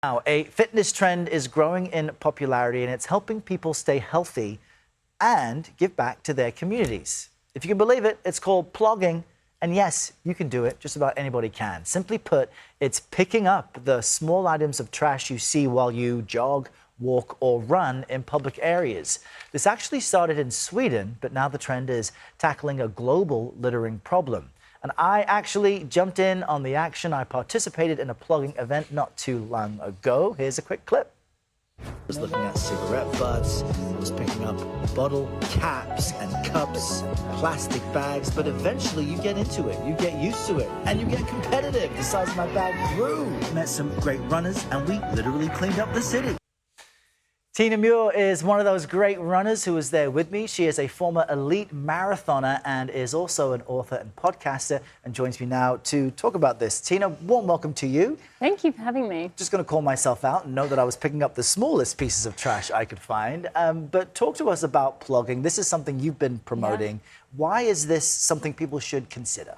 Now, a fitness trend is growing in popularity and it's helping people stay healthy and give back to their communities. If you can believe it, it's called plogging. And yes, you can do it. Just about anybody can. Simply put, it's picking up the small items of trash you see while you jog, walk or run in public areas. This actually started in Sweden, but now the trend is tackling a global littering problem. And I actually jumped in on the action. I participated in a plogging event not too long ago. Here's a quick clip. I was looking at cigarette butts, I was picking up bottle caps and cups, plastic bags, but eventually you get into it, you get used to it, and you get competitive. The size of my bag grew. Met some great runners, and we literally cleaned up the city. Tina Muir is one of those great runners who was there with me. She is a former elite marathoner and is also an author and podcaster and joins me now to talk about this. Tina, warm welcome to you. Thank you for having me. Just going to call myself out and know that I was picking up the smallest pieces of trash I could find. But talk to us about plogging. This is something you've been promoting. Yeah. Why is this something people should consider?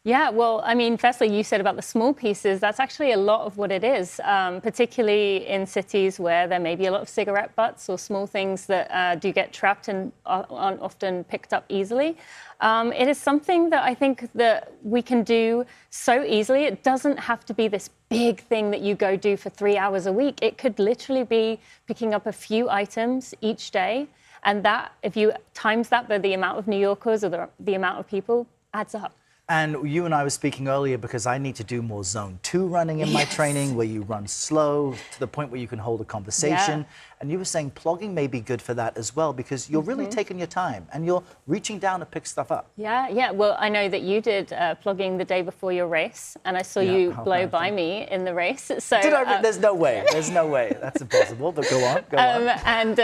Yeah, well, I mean, firstly, you said about the small pieces. That's actually a lot of what it is, particularly in cities where there may be a lot of cigarette butts or small things that do get trapped and aren't often picked up easily. It is something that I think that we can do so easily. It doesn't have to be this big thing that you go do for 3 hours a week. It could literally be picking up a few items each day. And that, if you times that by the amount of New Yorkers or the amount of people, adds up. And you and I were speaking earlier because I need to do more zone 2 running in my training, where you run slow to the point where you can hold a conversation. Yeah. And you were saying plogging may be good for that as well, because you're really taking your time and you're reaching down to pick stuff up. Yeah. Well, I know that you did plogging the day before your race, and I saw you blow by me in the race. So did I? There's no way. There's no way. That's impossible. But go on. Go on. And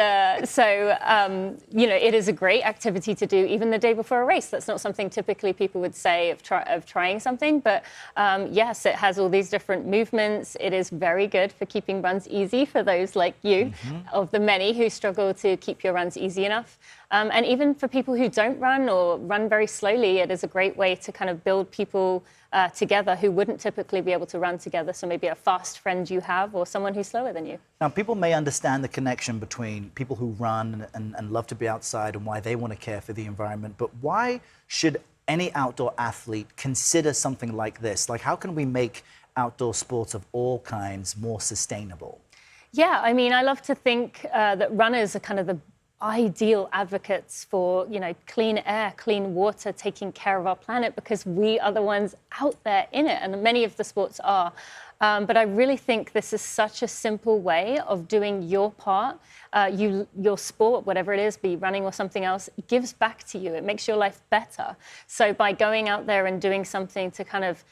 you know, it is a great activity to do even the day before a race. That's not something typically people would say of trying something, but yes, it has all these different movements. It is very good for keeping runs easy for those like you, of the many who struggle to keep your runs easy enough. And even for people who don't run or run very slowly, it is a great way to kind of build people together who wouldn't typically be able to run together. So maybe a fast friend you have or someone who's slower than you. Now, people may understand the connection between people who run and love to be outside and why they want to care for the environment, but why should any outdoor athlete consider something like this? Like, how can we make outdoor sports of all kinds more sustainable? Yeah, I mean, I love to think that runners are kind of the ideal advocates for, you know, clean air, clean water, taking care of our planet, because we are the ones out there in it, and many of the sports are. But I really think this is such a simple way of doing your part. Your sport, whatever it is, be running or something else, gives back to you. It makes your life better. So by going out there and doing something to kind of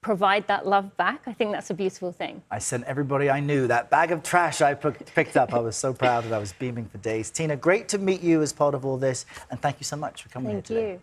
provide that love back, I think that's a beautiful thing. I sent everybody I knew that bag of trash I picked up. I was so proud and I was beaming for days. Tina, great to meet you as part of all this, and thank you so much for coming here today. Thank you.